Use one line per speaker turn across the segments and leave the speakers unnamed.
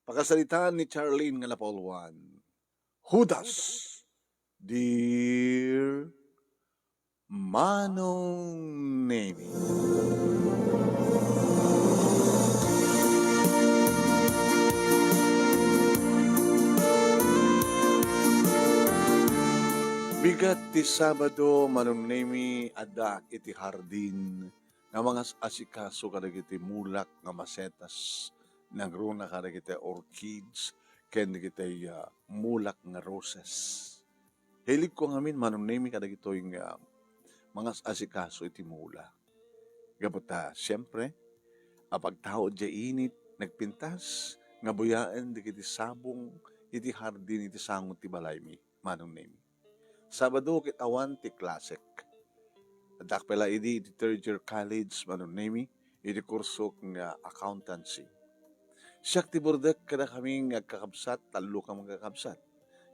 Pakasalitaan ni Charlene nga napolwan. Judas, dear Manong Nemi. Bigat ti Sabado, Manong Nemi, adak iti hardin, nga mga asikaso kadagiti mulak nga masetas, nagruna kadagiti orchids, ken dagiti mulak nga roses. Hilig ko ngamin, Manong Nemi, kadagito yung mga asikaso iti mula. Gabuta, siyempre, apag tao di init, nagpintas, nga buyaan di kiti sabong, iti hardin, iti sangot ti balay mi, Manong Nemi. Sabado kit awan ti classic. Adak pala idi iti third year college, Manong Nemi, iti kurso nga accountancy. Siyak ti burdek kada kaming agkakabsat, talo ka mga kakabsat.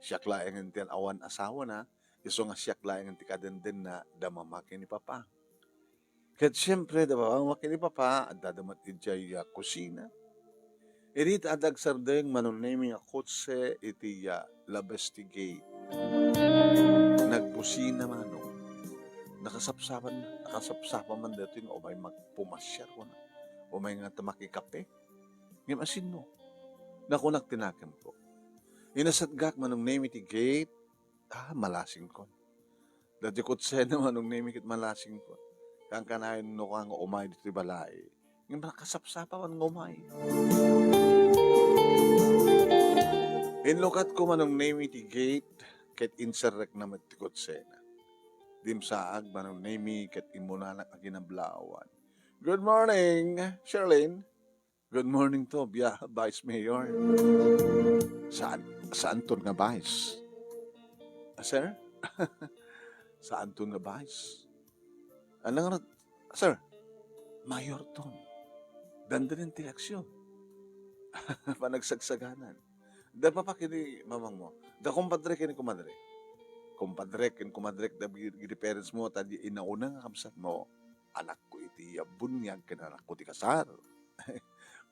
Siyak laeng ti awan asawa na, iso nga siyak laeng ti kadenden na damamakin ni Papa. Kat siyempre, damamakin ni Papa, at dadamat iti kusina. Irit adag sardeng Manong Nemi nga kotse iti labestigate. Nagbusina manong. Nakasapsapan man dito yung umay magpumasyar ko na. Umay nga tamakikape. Ngayon asin mo. Nakunak tinakim ko. Inasatgak Manong Nemi ti gate. Malasing ko. Dati kotse na Manong Nemi kit malasing ko. Kang kanayin no kang umay dito balay. Ngayon nakasapsapan nga umay. Inlokat ko Manong Nemi ti gate. Ket inserrek na ti kotse na. Dim saag Manong Nemi ket imunanak a ginablawan. Good morning, Sherlyn. Good morning to, Vice Mayor. Saan to nga Vice? Sir? Saan to nga Vice? Anong Sir? Mayor to. Dandanin ti aksyon. Panagsagsaгаnan. Da pa kini mamang mo. Da kumpadre kini kumadre. Kumpadre da gidi parents mo tadi inauna nga kamsat mo. Anak ko iti bunyag ken anak ko ti kasar.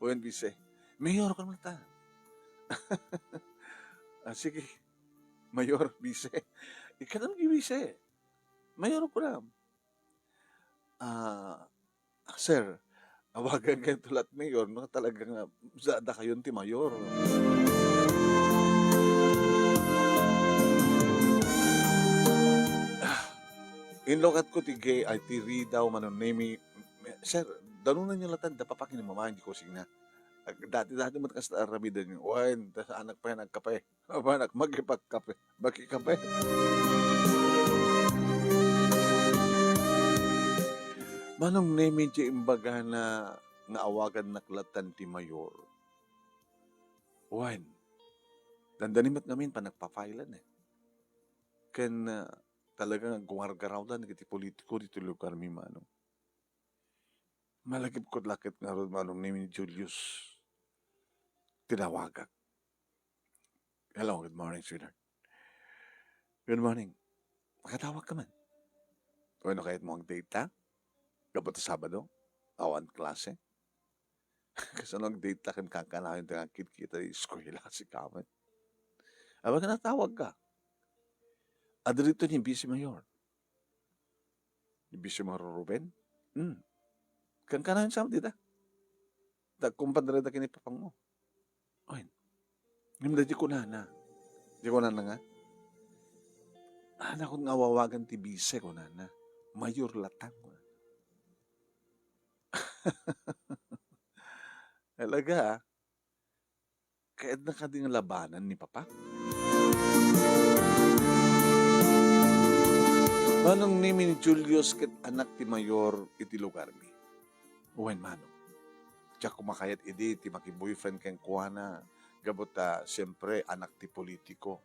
Uyan bise. Mayor ka naman ta. Sige. Mayor bise. Ikanang gibise. Mayor ko na. Sir, awagan kayo tulat mayor, no? Talagang zada kayon ti mayor. Inlokat ko ti gay ay ti ridaw Manong Nemi. Sir, danunan niyo latan, dapapakin ni mama, hindi ko signa. Dati mo kas aramidan niyo. Uwan, sa anak pa yan nagkape. Anak, magkipagkape. Magkikape. Manong Nemi di imbaga na nga awagan naklatan ti mayor. Uwan, dandanimat ngamin pa nagpapailan eh. Ken talagang gumargarawdan kiti politiko dito lugar mi Manong. Malagip ko lakit nga ron Manong Nemi ni Julius. Tinawagak. Hello, good morning, sweetheart. Good morning. Makatawag ka man. O ano kahit mo ang date ta? Kapag Sabado? Awan klase? Kasi nung date ta kan kakanahin ta kita di eskwela si kaman. Aba ka natawag ka. Adrito ni Vice Mayor. Ni Vice Mayor Ruben? Kan kanahin sa dita. Kumpadre da kini papang mo. Oy. Ngimda di ko na. Di ko na nga. Anak ko nga wawagan ti Vice ko na. Mayor latang ko. Talaga kahit na kading labanan ni Papa. Manong Nemi ni Julius ket anak ti mayor iti lugar mi. Uwen manong. Tiyak kumakayat idi ti maki-boyfriend ken kuana. Gabuta siyempre anak ti politiko.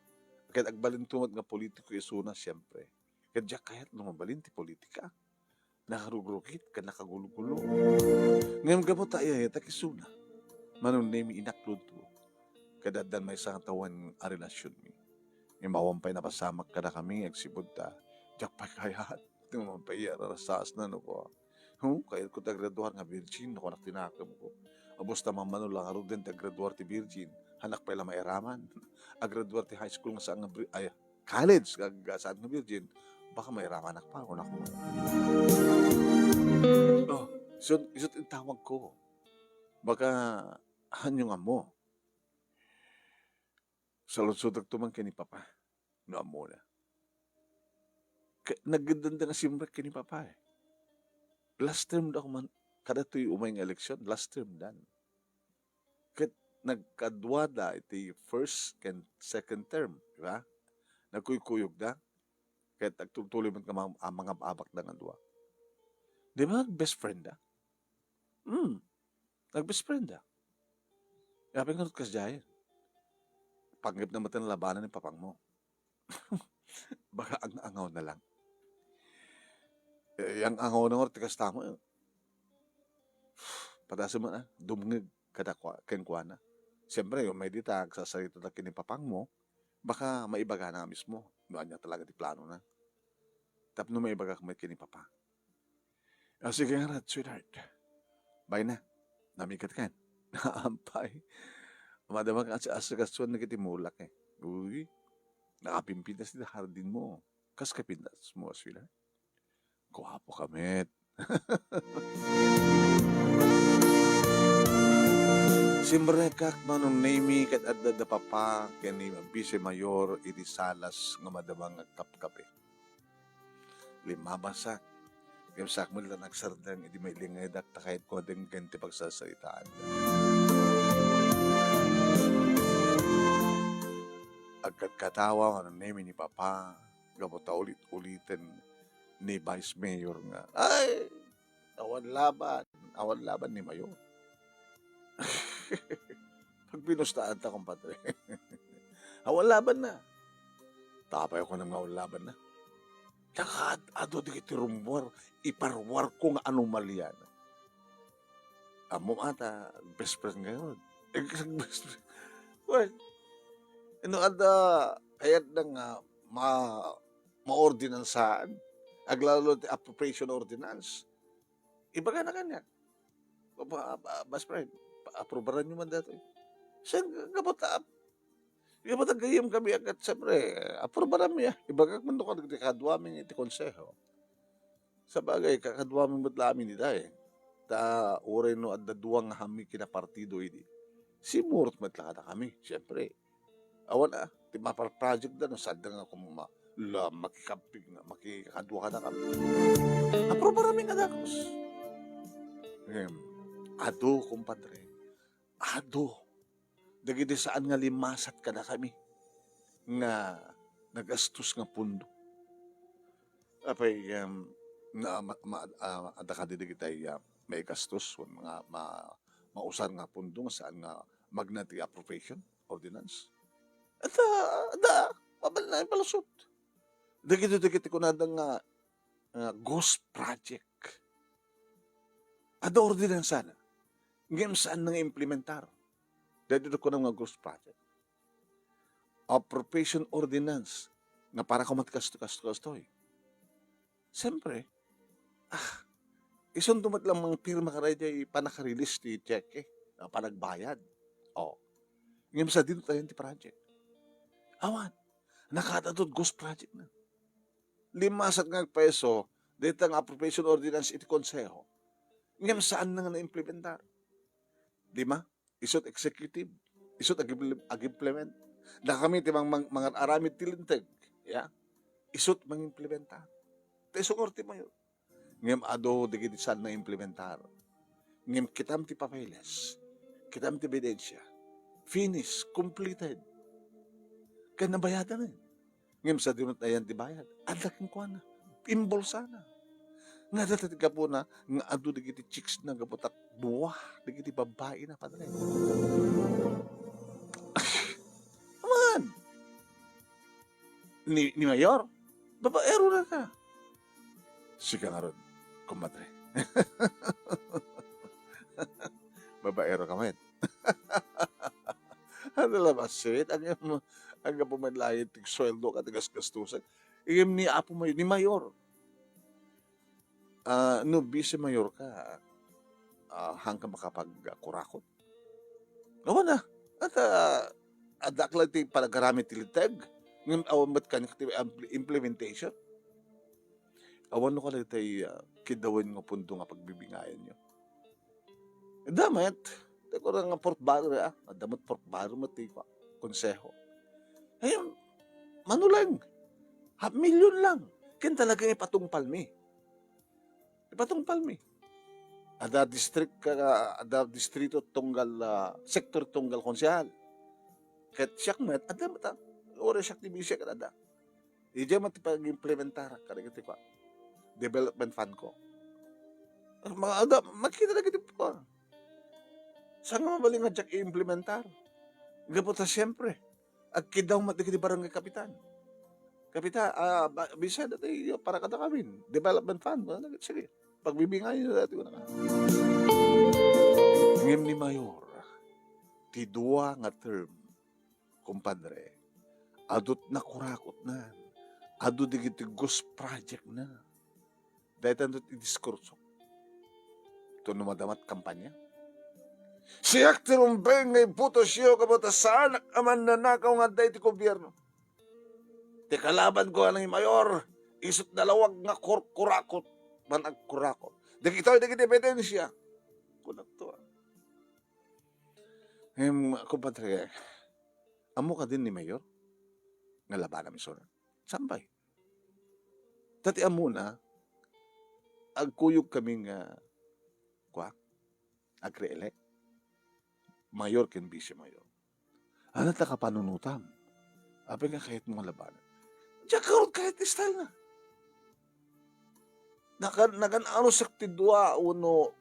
Ket agbalintumot nga politiko isuna siyempre. Ket tiyak kayat lumabalin ti politika. Nakarugrugit ka nakagulo-gulo. Ngayon gabuta iya takisuna. Manong Nemi inaklod to. Kadadan may isang tawan a relasyon mi. Ngayon mawampay na pasamak kada kami agsibod ta. Diyak pa kayat. Ito mampay rasas na no ko. Kaya ko tagraduar nga virgin. Ako tinakam ko. Abos ta mamanula nga din ta graduarte virgin, hanak pa ila mairaman. Graduarte high school nga saan nga ay college kag saan nga virgin, baka mairaman anak pa unak mo. Oh, isut tawag ko. Baka hanyo nga mo. Saludsod tuman kini papa. No amo na. Nagdanda nga simrek kini papa eh. Last term da ko man kada tuy umay nga eleksyon, last term dan. Kat nagkadwada iti first and second term, di ba? Nagkuykuyog da. Kahit nagtutuloy man ka mga abak da nga dua. Di ba best friend da? Nag-best friend da. Kaya nga kas jayan. Panggap na matan labanan ni papang mo. Baka ang angaw na lang. Yang angaw na nga, tikas tamo. Padasa mo na, dumngig kada kenkwana. Siyempre, yung may ditag, sasarito na kini papang mo, baka maibaga na mismo. Noon niya talaga di plano na. Tap no maibaga kamay kini papa. Sige nga rat, sweetheart. Bye na. Namikat kan. Naampay. Madama ka sa asakasuan na kitimulak eh. Uy, nakapimpintas na hardin mo. Kas kapintas mo, sweetheart. Kuhapo kamit. Simrekak manong nami kat adda da papa kani bise mayor iti salas nga madamang agkapkape. Limabasak. Gamsak mo lang nagsardang iti may lingadak ta kahit ko din ganti pagsasalitaan. Agkat katawa manong nami ni papa gabota ulit-ulitin ni Vice Mayor nga. Ay! Awan laban ni Mayor. Pag pinustaan ta, kumpadre. Awan laban na. Tapay ako ng awan laban na. Tsaka ado di kiti rumwar, iparwar ko nga anomalya na. Amo ata, best friend ngayon. Best friend. Well, ada, kayat na nga, ma-ordinansaan. Aglalo ti appropriation ordinance. Iba ka na kanya. Best friend, aprobaran nyo man dato. Saan kapag gayam kami agad, siyempre, aprobaran mo ya. Iba ka man doon ka nagkakadwamin iti konseho. Sa bagay, kakadwamin ba't lamin ita eh. Ta uray no at daduwang hami kinapartido iti. Si Murot matlakada kami, siyempre. Awan na, ti mapar project na, no, sad nga kung makikapig na, makikadwa ka na kami. Aprobaran mi nga dakos. Ado, kumpadre. Ado. Dagiti saan nga limasat ka na kami. Nga nagastos nga pundo. Apay, ada ka digitay may gastos, mga mausar nga pundo nga saan nga magnati appropriation ordinance. At mabal na yung palusot. Dagiti ko na nga ghost project. Ada ordinance sana. Ngayon saan nang implementar? Dito ko na nga ghost project. Appropriation ordinance na para kumatkasto-kasto-kastoy. Siyempre, isang tumat lang mga pirma ka rin ay panakarilis ti check eh, na panagbayad. Ngayon sa dito tayo ti project. Awan, nakatadod ghost project na. 5 nga peso, dito ang appropriation ordinance iti konseho. Ngayon saan na nga na-implementar? 5? Isot executive, isot ag-implement. Na kami timang mga aramid tilinteg, yeah? Isot mang-implementar. Isot orti mo yun. Ngayon ado digiti saan na implementar. Ngayon kitam ti papeles, kitam ti ebidensya, finish, completed. Kaya nabayadan na yun. Ngayon sa dinot na yan ti bayad, adaking kwa na, imbolsa na. Nga dati ka po na, nga ado digiti chicks na gabutak buwah, digiti babae na padre. Aman! Ni Mayor, babaero na ka. Sika nga ron, kumadre. Babaero ka man. Ano labas, sweet? Ang pumadlayan, tig-sweldo ka, tigas-gastusan. Igim ni Apo Mayor, ni Mayor. No, vice mayor ka, hanggang makapag-kurakot. Awa na. At adakla ti panagarami ti liteg. Ngem awan met kan ti implementation. Awan no kalay tay kidawen nga punto nga pagbibingayan nyo. Damet. Teko nga pork barrel Damet pork barrel mo ti konseho. Ayun, manulang. Half million lang. Ken talaga ipatungpal mi. Ipatungpal mi. Ada distrito tunggal sektor tunggal konsehal. Ket siyak met ada mata ora siyak ti bisya kada. Ija mat pag-implementar kada kiti pa. Development fund ko. Mga ada makita na kiti pa. Saan nga mabaling nga siyak i-implementar? Gapot sa siyempre. Agkidaw mat kiti barangay kapitan. Kapita, bisa dati para kada kami. Development fund. Sige. Pagbibingay nyo dati ko na. Ngem ni Mayor, ti dua nga term, kumpadre, adot na kurakot na. Adot digiti ghost project na. Dahil tanto ti diskurso. Ito numadamat kampanya. Siyak ti rumbeng ngay puto siyo kabota sa anak aman na nakaw nga dahi ti gobyerno. Ti kalaban ko ni Mayor, isot dalawag nga kurakot. Manag kurakot. Dagito'y debidensya. Kunak to. Kumpadre, amo ka din ni Mayor? Nga laban namin sura. Sambay. Tati amo na, agkuyog kami nga, agre-elect. Mayor can be si Mayor. Ano ta ka panunutam? Ape nga kahit mga labanan. Diyan karot kahit style na. Nagan-ano sa tidwa uno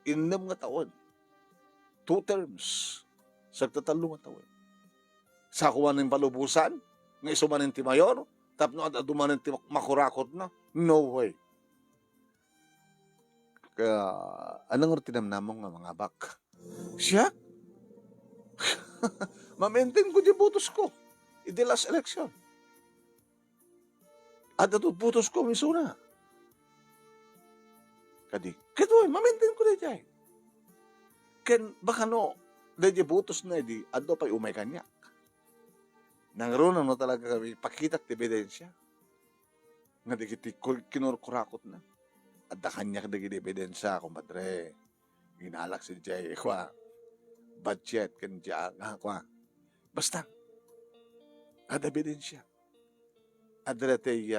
innem nga taon. 2 terms. Sa tatalo nga taon. Sa kuha ng palubusan, nga isumanin ti Mayor, tapno at adumanin ti makurakot na. No way. Kaya, anong tinamnamong nga mga bak? Siya? Ma-maintain ko di butos ko. In the last election. At ito butos ko misuna. Kadi, katoy, ma-maintain ko di jay. Ken, baka no, di butos na di, ado pa'y umay kanyak. Nangaroon na talaga kami, pakitak ti ebidensya. Nga di kiti kinurkurakot na. At da kanyak di ebidensya, kumpadre. Ginalak si jay, budget, kanya, basta, ad ebidensya. Adra tay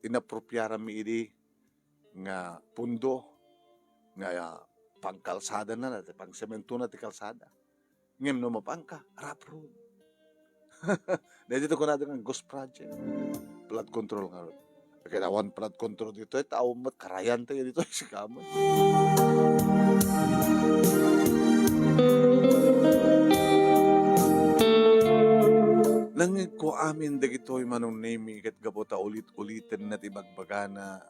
inapropyara mi idi nga pundo nga pangkalsada na natin, pang semento na ti kalsada. Ngem no mapangka, rough road. Dito ko natin ang ghost project. Flood control nga ron. Kaya one flood control dito, tao mat karayan tayo dito si Kamay. Langit ko amin dagitoy manong name kat gabota ulit-ulitin na tibagbagana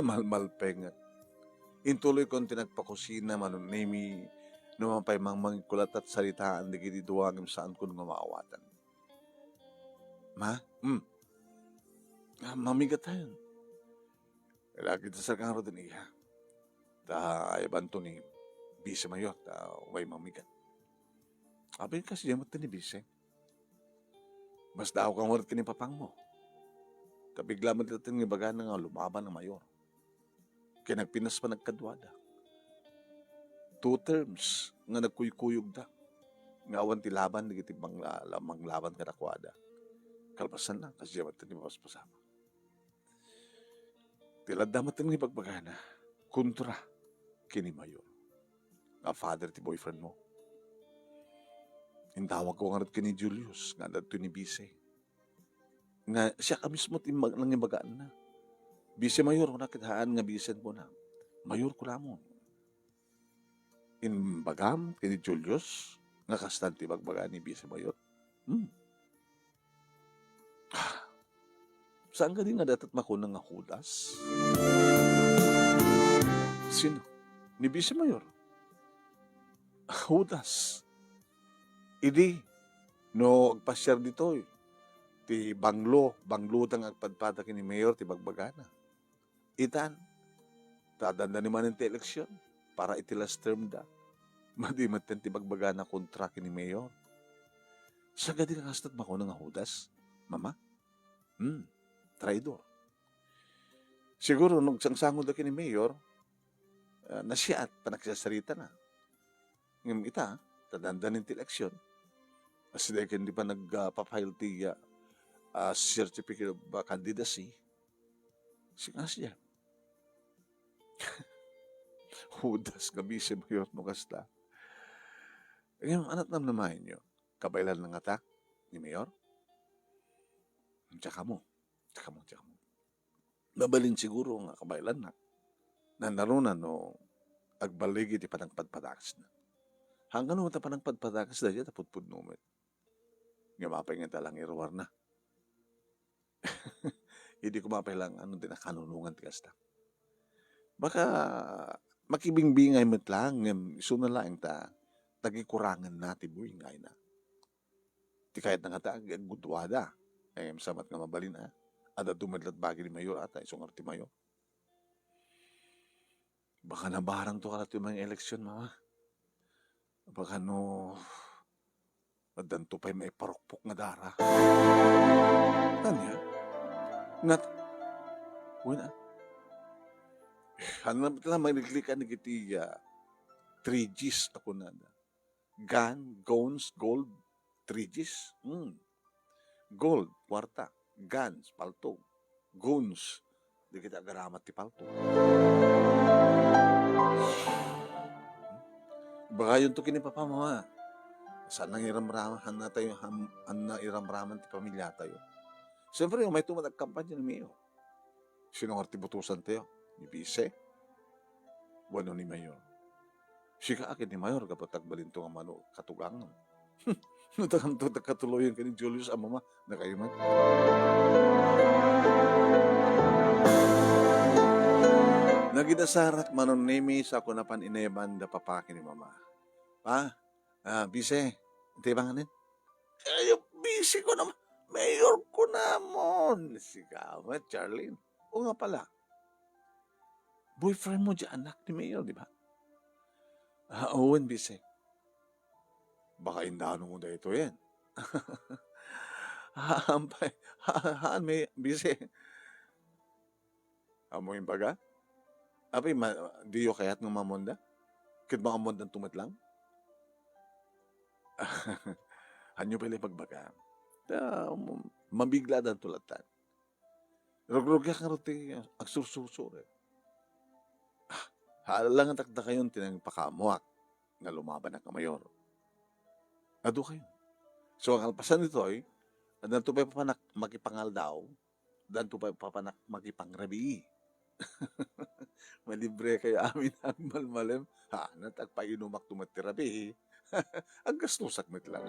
malmalpengat. Intuloy kong tinagpakusina manong name naman pa'y mangkulat at salitaan digiti duwagim saan ko nga maawatan. Mamigat tayo. Lagi sa sarkang rodin iya. Ayaban to ni Bise Mayor, way mamigat. Abay kasi yamat ni Bise. Mas daw kang warat kinipapang mo. Kabigla mo dito ng ibaga nga lumaban ng Mayor. Kaya nagpinas pa nagkadwada. 2 terms nga nagkuyukuyog da. Nga awan ti laban, nagiti lamang laban kadakwada. Kalpasan lang, kasi yamat ni paspasama. Tilad damat ng ibagbaga na kontra kini Mayor. Nga father ti boyfriend mo. Intawag ko nga rin kini Julius, nga dito ni Bise. Nga siya ka mismo nang ibagaan na. Bise Mayor, kung nakitaan nga Bise mo na. Mayor ko lamon. Inbagam, kini Julius, nga kastanti bagbagaan ni Bise Mayor. Saan ka din nga datat makunang nga Judas? Sino? Ni Bise Mayor. Judas. Idi, no agpasyar dito ti banglo tang agpadpada kini Mayor ti bagbagana. Itan, tadanda ni manin ti eleksyon para iti last term da. Madi matenti magbaga na kontra kini Mayor. Sa gadi kakastat mako nga hudas, mama? Traidor. Siguro nung sangsangod na kini Mayor, na siya at panagsasarita na. Ngayon ita, tadandanin ti eleksyon. As dahil hindi pa nagpapile ti certificate of candidacy, singas niya. Hudas gabi si Mayor no kasta. Ngayon, anat nam namahin nyo? Kabailan ng atak ni Mayor? Tsaka mo. Mabalin siguro nga kabailan na. Narunan no, agbaligi ti panagpadpadakas na. Hanggang naman ta panagpadpadakas na dyan, taputpud numit. Nga mapay nga talang irwar na. Hindi ko mapay lang ano din na kanunungan ti kasta. Baka makibingbingay met lang, iso na lang ta, tagikurangan natin buhay ngay na. Ti kahit na nga ta, gudwada. Samat nga mabalin ha. Ada dumadlat bagi ni Mayor ata, isong arti Mayor. Baka nabarang to kalat yung mga eleksyon, mama. Baka no, madanto pa'y may parukpok nga dara. Kanya? Nat, wala. Hanap tala magliklikan ni kiti 3Gs ako na. Gun, guns, gold, 3Gs. Gold, kwarta. Guns, palto. Guns, di kita agaramat ti palto. Baka yun to kinipapamawa. Saan nang iramraman na tayo, iramraman ti pamilya tayo. Siyempre, yung may tumatag-kampanya ni Mayo. Sino nga tibutusan tayo? Ni Bise? Bueno ni Mayor. Sika akin ni Mayor kapag tagbalinto nga mano katugang. Nutakam to katuloyan ka ni Julius Amama na kayo man. Nagidasarat manon nemi sa ako na panineban da papaki ni Mama. Bise, hindi ba nganin? Ay, busy ko naman. Mayor ko namon. Sika, Charlene. O nga pala. Boyfriend mo dyan, anak ni Mayor, di ba? Owen, Bise. Baka indano mo na ito yan. May Bise. Amo yung baga? Apay, di yung kayat ng mamonda? Kit mga mondan tumatlang? Hanyo pala pagbaga. Mabigla dan tulatan. Rogrogya ka roti, ang sursursur eh. Halalang ang takda kayon tinagpakamuak nga lumaban na kamayor. Ado kayo. So, ang kalpasan nito ay, danto pa papanak makipangal daw, danto pa papanak makipangrabi. Malibre kayo amin ang malmalem. Natagpainumak tumatirabi. Ang gastusak met lang.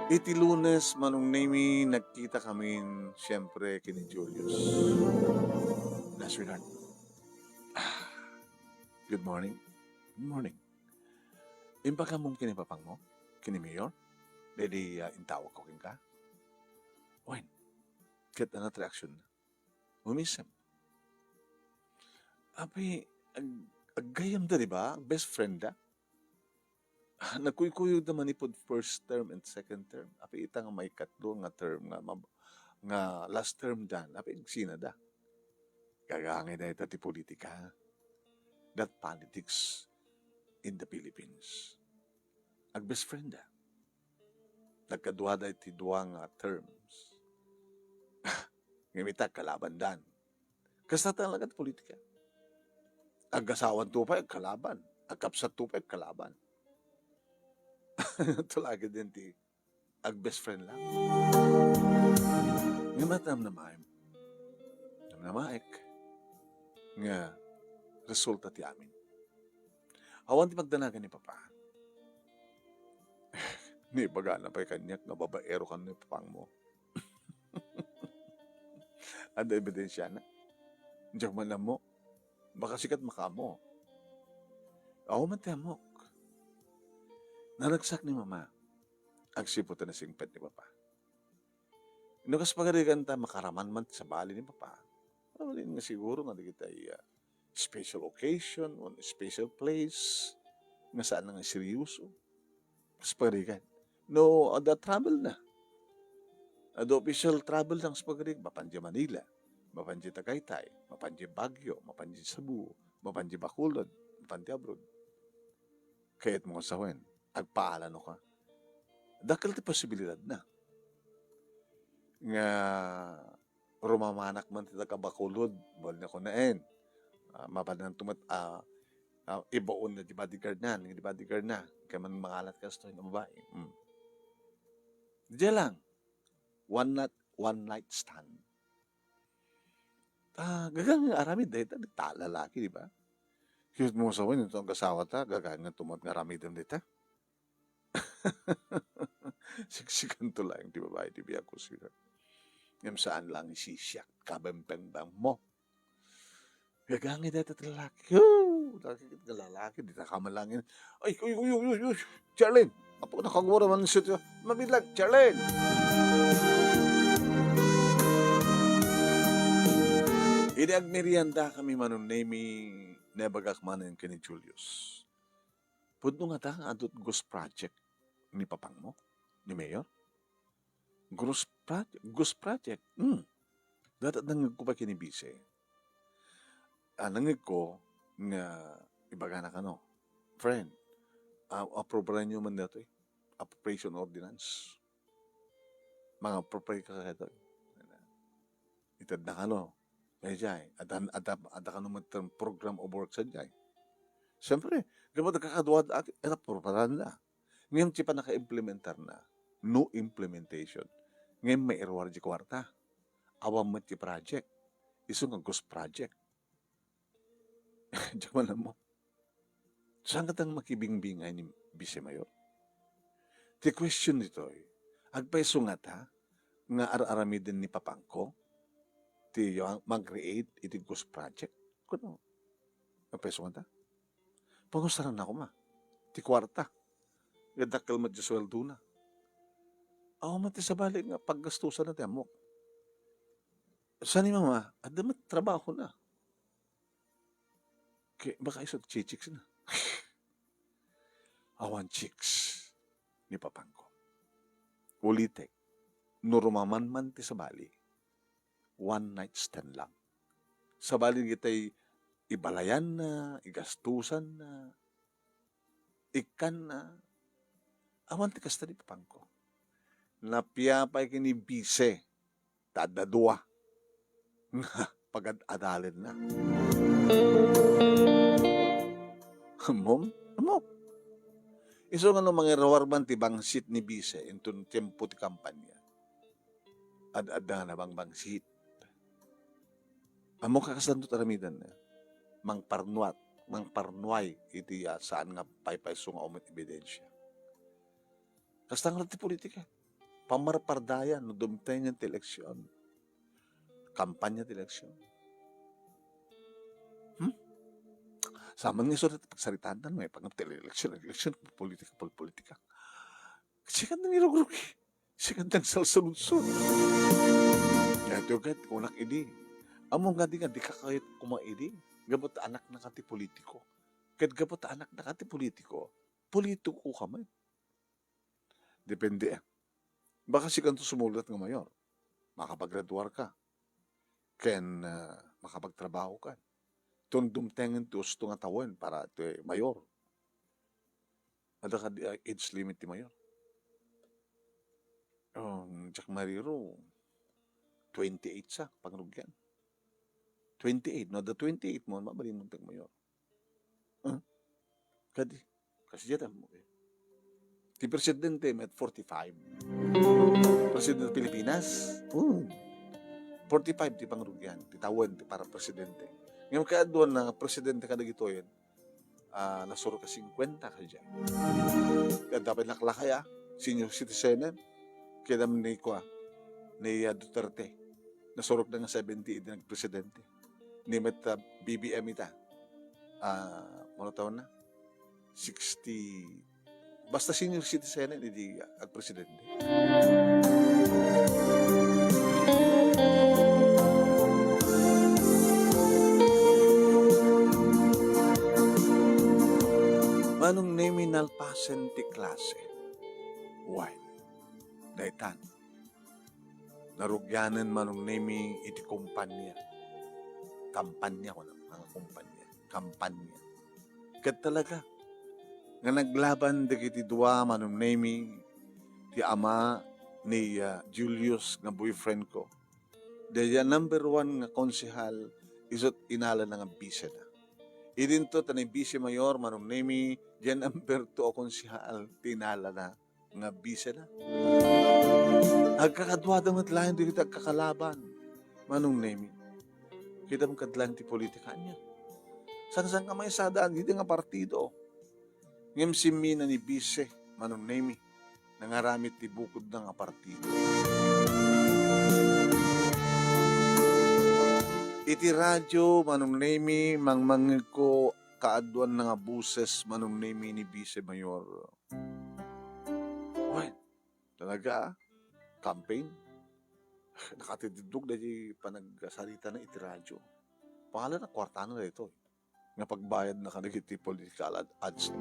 Iti Lunes, manong nami, nagkita kami, siyempre, kini Julius. Na, sweetheart. Good morning. Good morning. Imba ka mong kinipapang mo? Kini Mayor? Dede, intawag ko kin ka? When? Get an attraction. Umisem. Api, agayam da, di ba? Best friend da? Nagkuy-kuyog naman ipod first term and second term. Api ita nga may katlo nga term nga last term dan. Api sina da. Gagangay na ita ti politika. That politics in the Philippines. Ag best friend da. Nagkaduha da iti duwa nga terms. Ngimita kalaban dan. Kasta talaga ti politika. Ag-asawan tupay kalaban. Ag-kapsat tupay kalaban. Tulagi din ti ag-best friend lang. Nga matam na maim. Namnamaik. Nga resulta ti amin. Awan ti magdanagan ni Papa. Ni baga na pa'y kanyak nga babaero kan ni Papang mo. Ada ebidensya na. Diyak man lang mo. Baka sikat makamo. Ako man ti amok. Naragsak ni Mama. Agsiputan na singpet ni Papa. Inukas pagarigan ta makaraman man sa bali ni Papa. Mabalin nga siguro nga di kita special occasion, on a special place, nga saan nga seryoso. Mas pagrikan. No, the travel na. The official travel lang sa pagrig, mapanji Manila, mapanji Tagaytay, mapanji Baguio, mapanji Cebu, mapanji Bacolod, mapanji abroad. Kaya't mga sawen, agpaalano ka. Dakal ti posibilidad na. Nga rumamanak man ti Bacolod, bol na ko naen. Mapanan tumat, ibaon na di bodyguard na, di bodyguard na. Kaya man mangalat ka sa ng babae. Diyan lang. One night stand. Gagang aramid dahil ta lalaki, di ba? Kiyot mo sa win, ito ang kasawa ta, gagang tumat nga aramid dita. Siksikan to lang, di ba? Di ba ako sila. Ngam saan lang isisyak, kabempeng-bang mo. Gagangi dito at lalaki. Nakikit ka lalaki, di na kamalangin. Ay, Charlene! Apo, nakagura man siya. Mabilag, Charlene! Idag merienda kami manunemi nebagak manen kini Julius. Pudno nga ta, adot Ghost Project ni papang mo, ni Mayor. Ghost Project. Datat nangig ko pa kini Bise. Nangig ko nga ibaga na kano. Friend, appropriate nyo man dito appropriation ordinance. Mga appropriate ka ito. Itad na kano. Jay, ada kano man program of work sa jay. Siyempre, kapag nakakaduwad ito propaganda. Ngayon siya pa naka-implementar na. No implementation. Ngayon may erwar di kwarta. Awam mo ti project. Iso nga Ghost Project. Diyan man mo. Saan ka tang makibingbingay ni Vice Mayor? The question nito agpaiso nga ta, nga ar-aramidin ni Papangko, ti mag-create iti Ghost Project. Kuno, agpaiso nga ta. Pangustaran na ako ma. Ti kwarta. Gadakal mat di sweldo na. Ako mati sa balik nga paggastusan na ti amok. Saan ni mama? Adamat trabaho na. Kaya baka isot chichiks na. Awan chicks ni Papangko. Ulitek, nurumaman man ti sa bali, one night stand lang. Sa bali kita'y ibalayan na, igastusan na, ikan na, awan ti kasta ni Papangko. Napiyapay kini Bise, tadadua, nga pag-adalin na. Mom? Iso nga no mga rawarban ti bangsit ni Bise into tempo ti kampanya. Ad-ada na bangsit. Amo kakasandot aramidan na. Mangparnuay iti saan nga paypayso nga umat ebidensya. Kastang ti politika. Pamarpardayan no dumtay niya ti eleksyon. Kampanya ti eleksyon. Saman nga sulit pagsaritaan na may pag-eleksyon, politika. Sikat na nirugrugi. Sikat na salsaludsod. Kaya ito agad, kunak idi. Among nga di kakayot kumaidi. Gabot anak na kati politiko. Kahit gabot anak na kati politiko ka man. Depende. Baka sikat ito sumulat ng mayor. Makapag-graduar ka. Ken makapagtrabaho ka. Tundumtengan to gusto nga tawon para ito mayor. Ada ka age limit ti mayor. Jack Mariro, 28 sa pangrugyan. 28. No, the 28 mo, mabalin mong mayor. Kadi. Kasi dyan mo. Ti presidente, may 45. Presidente Pilipinas, 45 ti pangrugyan. Ti tawon ti para presidente. Ngayon kaya doon na presidente ka na gito yun, nasuro ka 50 ka dyan. Kaya dapat naklakaya, senior citizen, kaya naman ni Duterte, nasurok na nga 70 din ang presidente. Ni Meta BBM ita, mga taon na, 60, basta senior citizen, hindi ang presidente. manong nemi nalpasen ti klase. Why? Daitan. Narugyanan manong nemi iti kumpanya. Kampanya ko na, mga kumpanya. Kampanya. Kat talaga. Nga naglaban dagiti dua manong nemi ti ama ni Julius nga boyfriend ko. Dahil number one nga konsehal isot inala na nga bise na. Idinto tanay bise mayor manong nemi diyan number 2 o konsehal tinala na nga bise na. Agkakadwa damat lain di kita agkakalaban manong nemi. Kita mong kadlan ti politika niya. San ka may sadaan, hindi nga partido. Ngem simi na ni bise manong nemi nangaramit ti bukod ng partido. Iti radyo manong nemi mangmangig ko kaadwan nga buses manong nemi ni bise mayor. Well, talaga campaign. Nakatidugdog na di panagsalita na iti radyo. Pangalan na kwartano na ito. Nga pagbayad na kanagiti political ads.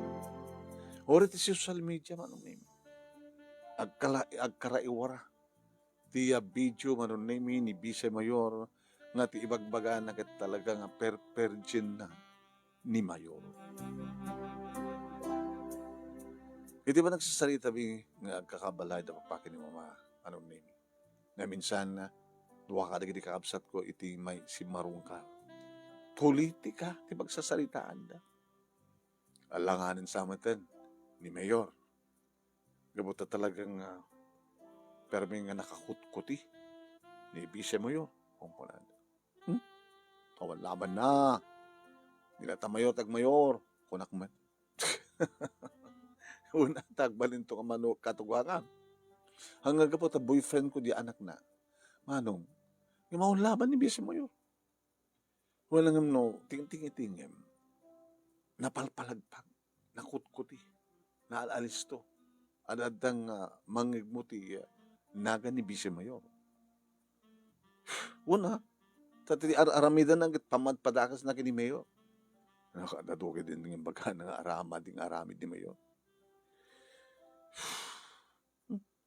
Ori ti social media manong nemi. Agkaraiwara. Ti video manong nemi ni bise mayor nga ti ibagbaga na ket talaga nga perpergin na ni mayor. Iti ba nagsasalita mi nga agkakabalay da papakin ni mama anong nemi. Nga minsan na duwa ka dagiti kakabsat ko iti may si marungkal. Politika ti pagsasalitaan da. Alanganin sa amaten ni mayor. Gabuta talagang permi nga nakakutkuti ni bise mayor. Komponan. Kawan laban na. Nilata mayor tag mayor. Kunak man. Una tagbalin to ka mano katugwangan. Hanggang po ta boyfriend ko di anak na. Manong, yung maun laban ni bise mayor. Walang no, ting-ting-itingem. Napalpalagpag. Nakutkuti. Naalalis to. Adadang mangigmuti naga ni bise mayor. Una, tati aramidan ang pamadpadakas na kini mayor. Nakadadugi din ng baga na aramid ni mayor.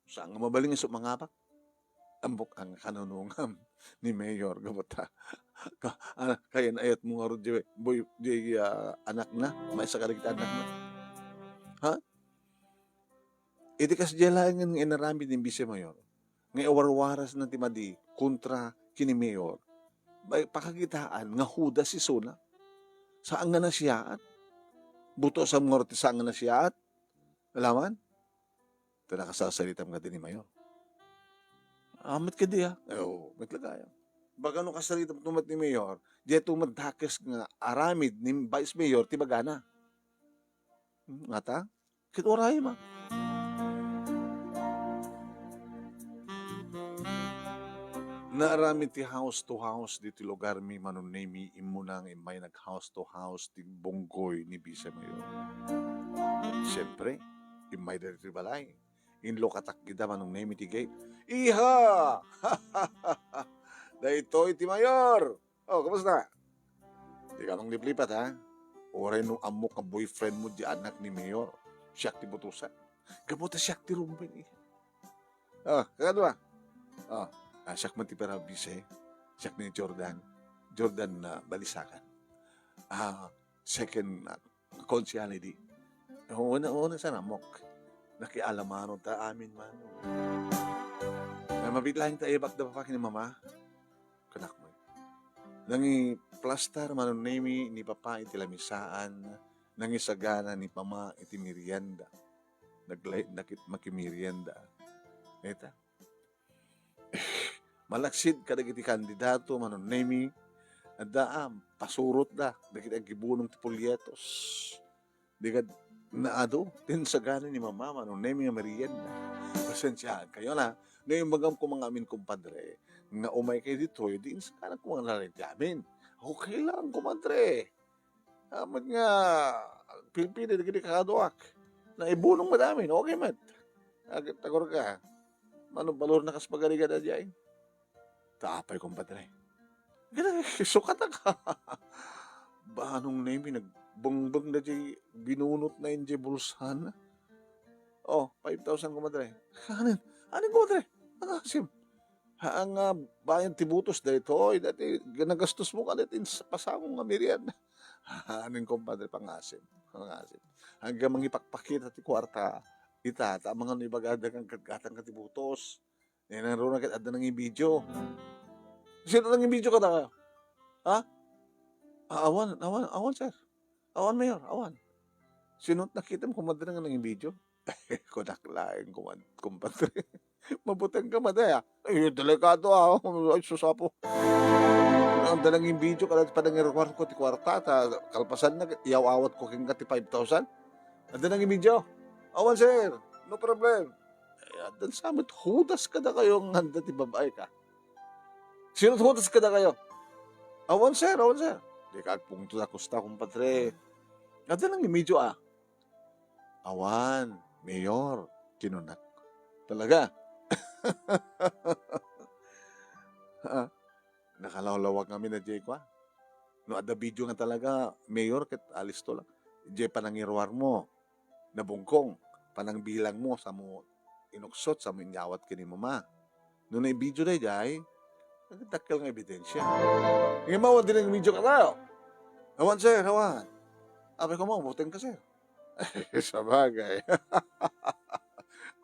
Saan nga mabaling yung sumangapak? Ambok ang kanunungam ni mayor. Gabata. Kaya na ayat mo nga rin di anak na. May sakaligit anak na. Ha? Iti kasdyalaan nga inaramid ni bise mayor. Nga awarwaras na timadi kontra kini mayor. Pakakitaan nga huda si Suna. Saan nga nasyaat? Buto sa ngorti saan nga nasyaat? Alaman? Ito nakasasalitam nga din ni mayor. Amat ka di ha? Oo, matlagaya. Baga nung kasalitam tumat ni mayor, di tumat dakes nga aramid ni vice mayor, tibagana. Nga ta? Kituray ma. Naarami ti house to house dito lugar mi manunemi imunang imay nag house to house ti bonggoy ni bise mayor. Siyempre, imay dito balay. Inlo katak kita manunemi ti gate. Iha! Dahito iti mayor. Oh, kamusta? Di ka mang liplipat ha? Oray nung amok ka boyfriend mo di anak ni mayor. Siyak ti butusan. Kamuta siyak ti rumbay. Oh, kakadwa? Oh. Siyak man ti pera bise, siyak ni Jordan na balisakan. Second consiality. Una sana mok. Nakialamano ta amin man. Mabitlahin ta ibak da papakin ni mama. Kanak mo. Nangi plastar manon nemi ni papa iti lamisaan. Nangi sagana ni mama iti merienda. Nakit makimerienda. Eta. Malaksid kadagiti kandidato manon nemi adda pasurot da dagiti agibunong ti polyetos digad naado tin sagana ni mama manon nemi nga merienda pasensya kayo na ngayon magam ko mga amin kumpadre nga umay kayo dito di sagana ko mga nalit amin okay lang kumpadre amat nga pilipili dagiti kakaduak na ibunong madamin okay mat agad tagor ka manong balor na kas pagaliga da diyan. Taapay kong padre. Sukat ka. Ba anong name Bungbong na di binunot na yung di bulsan. Oh, 5,000 kumadre. Anin kumadre? Ang asim. Ang bayan tibutos dito, dati ginagastos mo ka dito sa pasangong nga merienda. Anin kumpadre pangasim. Pangasim. Hanggang mangipakpakita ti kwarta. Ita, ta mga ibagada kang kagkatang katibutos. Naroon na kita nang video. Sino nang video ka na kayo? Ha? Awan, sir. Awan, mayor, awan. Sino nakita mo kumadre nga nang video? Kunaklain, kumpadre. Mabutang ka madaya. Ay, delikado Ay, susapo. Ang dalang yung video, kada pa nang irekwar ko ti kwarta, kalpasan na, iyaw-awat ko king ti 5,000. Ang dalang yung video. Awan, sir. No problem. Ay, dan samit, hudas ka na kayo ang handa ti babae ka. Sino hudas ka na kayo? Awan, sir. Di ka pungto na kusta, kumpadre. Ang dalang yung video, Awan, mayor, kinunak. Talaga. Nakalawlawag kami na Jay kwa. No, ada video nga talaga, mayor, ket alis to lang. Jay panangirwar mo, nabungkong, panang bilang mo, sa mo inuksot, sa mo inyawat kini mama. No na video na Jay, nagdakkel nga ebidensya. Ngayon mawad din ang video ka tayo. Awan, sir, awan. Abe ko mo, buteng ka, sir. Sa bagay.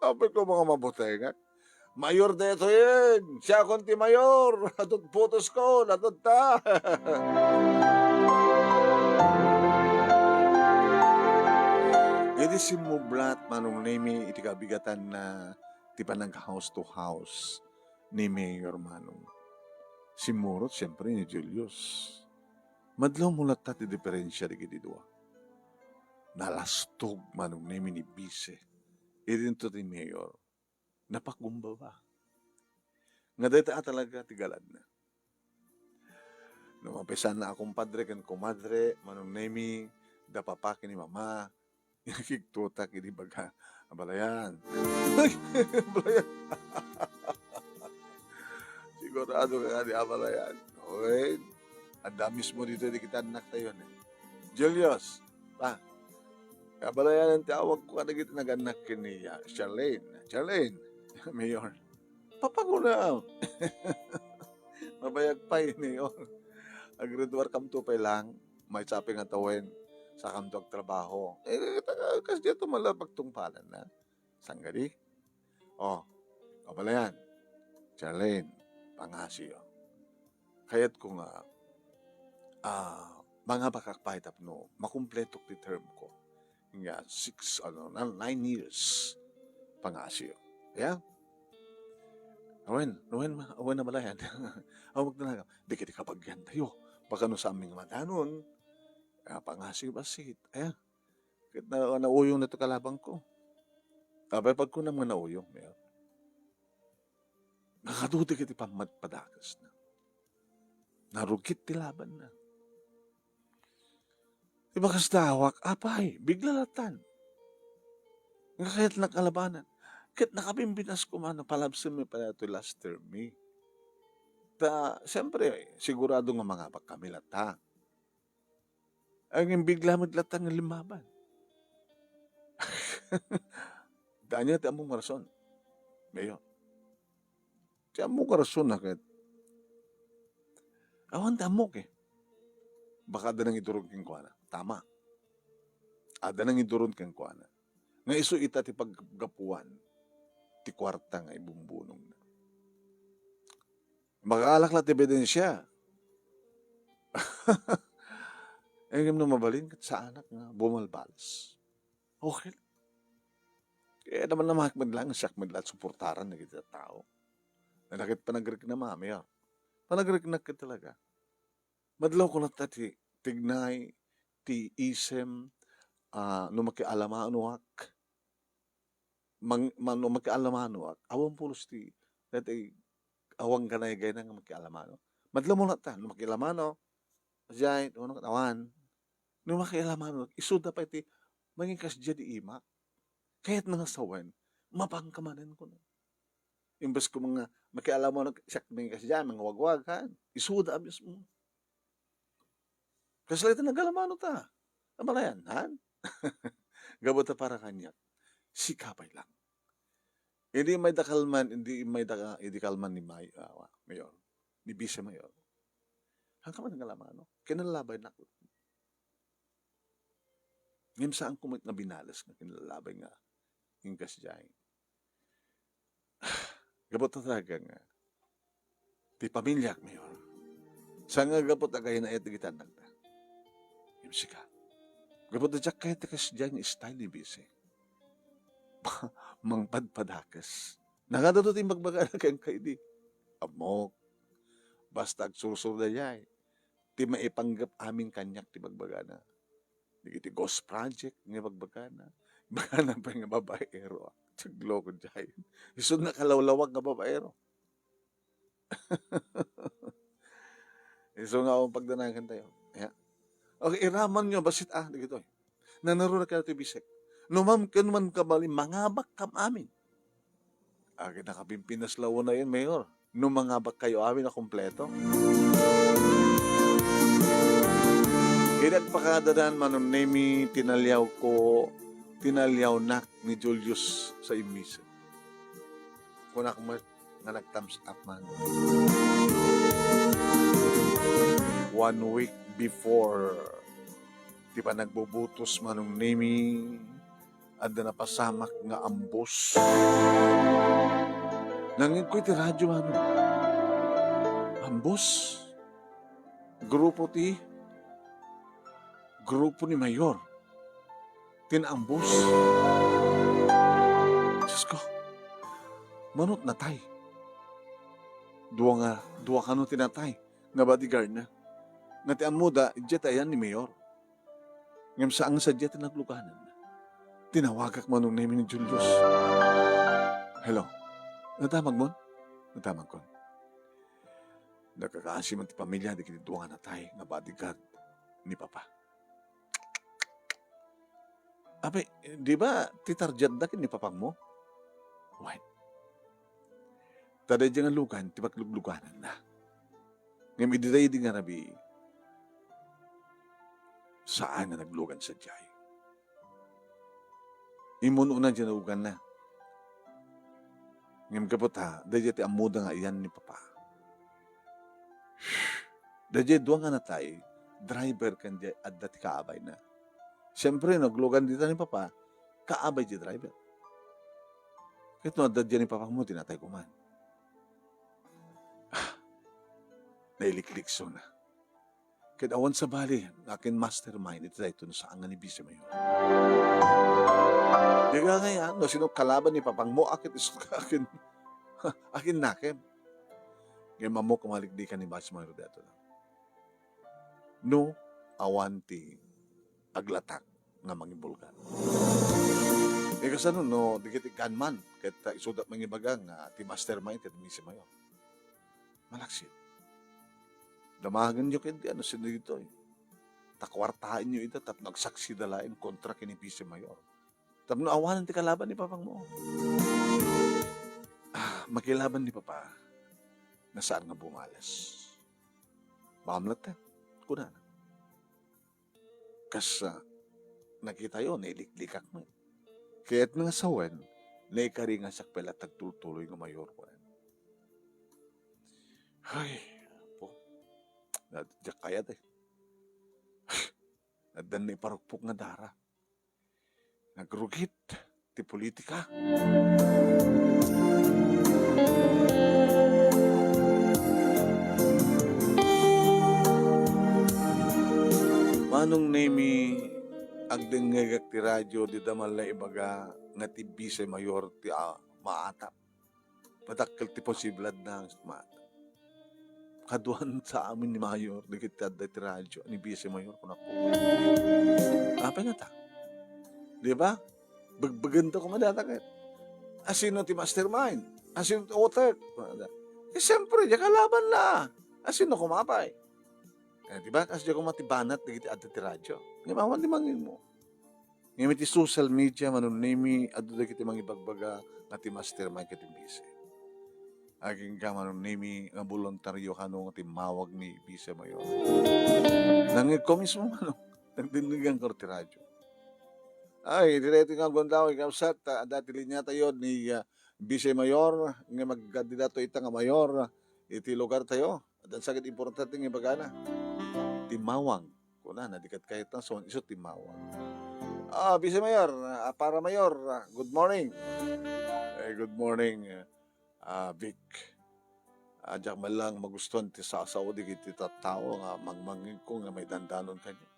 Abe ko mga mabutengan. Mayor dito yun. Siya konti mayor. Adot putos ko. Adot ta. Iti simublat manong nimi iti kabigatan na ti panang house to house ni Mayor Manong. Simurot siyempre ni Julius. Madlaw mulat ta ti diferensya di giti dua. Nalastog manong nimi ni Bise. Iti ti Mayor. Napakumbaba. Nga dito talaga tigalad na. Numapisan na akong padre kan kumadre, manong nemi, dapapakin ni mama, nakiktutak ini baga, abalayan. Abalayan. Sigurado ka nga di abalayan. Okay? Ang damis mo dito, di kita anak tayo. Julius, abalayan ang tawag ko, kada kita nag-anak ni Charlene. Mayor, papago na. Mabayag pa Mayor. Agreduar kam to pa lang, may saping nga tawin sa kamtog trabaho. Kasi dito malapag tungpalan na. Sanggari. Kapala yan. Charlene, pangasyo. Kaya't ko nga, mga bakakpahitap no, makumpletok ti term ko. Nga, 9 years pangasyo. Yeah? Awen na malayan. Awag na lang. Di kita kapagyan tayo. Baka no sa aming madanon, pangasig basit. Ayan. Nauyong na ito kalabang ko. Abay, pag ko naman nauyong, mayor. Nakaduti kiti padakas na. Narugit ti laban na. Iba kas dawak, apay, biglalatan. Nga kahit nakalabanan. Kahit nakapimbinas ko man, palabsin mo pala ito last term me. Siyempre, sigurado nga mga pagkamilata. Ang bigla maglatang ng limaban. Daan niya, tiyan mong rason. Mayor. Tiyan mong rason na kahit. Awan damok Baka da nang idurog kang kuwana. Tama. Ada nang idurog kang kuwana. Nga iso ita ti paggapuan. Ti kwarta nga ibumbunong na. Makaalak na ti ebidensya. Ngayon na mabalin sa anak nga bumalbalas. Okay. Kaya naman na mahakmad lang, sakmad lang, suportaran na kita tao. Nanakit panagrik na mami, panagrik na ka talaga. Madlaw ko na ti tignay, ti isem, makialamanuak, makialamanuak, awang pulos ti, dati awang kanay gaya nga makialamano. Madlaw mo na ta, makialamano, Jay, awan, makialamano, isuda pa iti, manging kasya di imak. Kahit mga sawan, mapangkamanan ko na. Imbes ko mga makialamano, siyak mga kasya, mga wagwagan, isuda abis mo. Kasi ito nagalamano ta. Amalayan, han? Gabot na para kanya, sikapay lang. Hindi kalman ni Mayor, ni Vice Mayor. Hanggang man nga lamang, no? Kinalabay na ko. Ngayon saan kumit nga binalas nga kinalabay nga yung kasyahin. Gabot na talaga nga. Ti pamilya, Mayor. Sa nga gabot na kayo na ito gitanag na. Yung sika. Gabot na dyak kaya tikas dyan yung style ni Vice. Mangpadpadakas. Nakadadot yung magbaga na kayong kayo di. Amok. Basta agsursur na niya eh. Ti maipanggap amin kanyak ti magbaga na. Di ghost project nga magbaga na. Baga na pa nga babaero. Taglo ko dyan. Isun na kalawlawag nga babaero. Isun nga akong pagdanagan tayo. Yeah. Okay, iraman nyo, basit dito eh. Nanaro na kayo ti bisek. Numam kanuman kabali, mangabak kam amin. Nakapimpinas lawo na yun, Mayor. Numangabak kayo amin na kompleto. Inagpakadadan manon nemi tinalyaw nak ni Julius sa imis. Kunak mo nga nag-thumbs up man. 1 week before, di pa nagbubutos manong nemi at napasamak nga ambos. Nangin ko iti radyo man. Ambos. Grupo ni Mayor. Tinambos. Diyos ko. Manot na tay. Dua ka no tinatay. Nga bodyguard na. Nga ti amuda, jet ayan ni Mayor. Ngam saang sa jet nagluganan. Tinawagak manong name ni Julius. Hello. Natamag mo? Natamag ko. Nakakaasi man ti pamilya, di kinituwa na tay, nga bodyguard ni Papa. Abe, di ba titarjad na kin ni Papang mo? Why? Taday dyan nga lugan, ti maglugluganan na. Ngayon, ididay di nga nabi, saan na naglugan sa jay? Imuno na dyan ugan na. Ngayon kapot ha, dahi ti amuda nga iyan ni Papa. Dahi duwa nga na tayo, driver kan dyan at dati kaabay na. Siyempre, naglugan dito ni Papa, kaabay di driver. Kahit no, dyan ni Papa mo, tinatay ko man. Nailiklikso na. Kahit awan sa bali, akin mastermind, ito na ito sa angan ni Vice Mayor. Di ka ngayon, no, sino kalaban ni Papang mo, akin nakim. Ngayon mamok kumalikdikan ni Vice Mayor dito na. No, awanti, aglatak nga mangibulgan. Kasi no, dikit ikan man, kahit isudat mangibagang ti mastermind, kahit Vice Mayor. Malaksit. Damagan nyo kayo, sino dito eh. Takwartahan nyo ito, tap nagsaksi dalain kontra kini Vice Mayor. Tap no awanan ti kalaban ni Papang mo. Makilaban ni Papa, nasaan nga bumalas. Mamlat kuna na. Kas nakita yun, nailiklikak mo. Kaya't nga sawan, naikari nga sakpela tagtuloy nga Mayor ko. Ay, Diyak kayat eh. Nadan na iparukpok nga dara. Nagrugit ti politika. Manong nemi agdengegak ti radyo di damal na ibaga nga ti Vice Mayor ti maatap. Padakkel ti posiblad na maatap. Kaduan sa amin ni Mayor, dikit kada ti radyo, ni Vice Mayor, kung ako. Apa nga ta? Di ba? Bagbaganda ko madatakit. Asino ti mastermind? Asino ti author? Siyempre, di kalaban na. Asino kumapay? Di ba? Kasi di ko matibanat, dikit ada ti radyo. Ngayon, di mangin mo. Ngayon, ti social media, manunimi, ado dikit ti mangibagbaga, nga ti mastermind ka ti Vice. Aging ka manunimi nga voluntaryo kanong timawag ni Vice Mayor. Nangit ko mismo nagdindigan ko ti radyo. Ay, direto nga gondaw ikaw sat, dati linya tayo ni Vice Mayor, nga magkandidato ita nga mayor, iti lugar tayo. At ang sakit importante nga bagana, timawang. Kuna, nadikat kahit na son, iso timawang. Vice Mayor, para Mayor, good morning. Good morning, Vic. Diyak man lang magustuhan ti sasaw di kiti tao nga magmangin ko nga may dandanon kanya.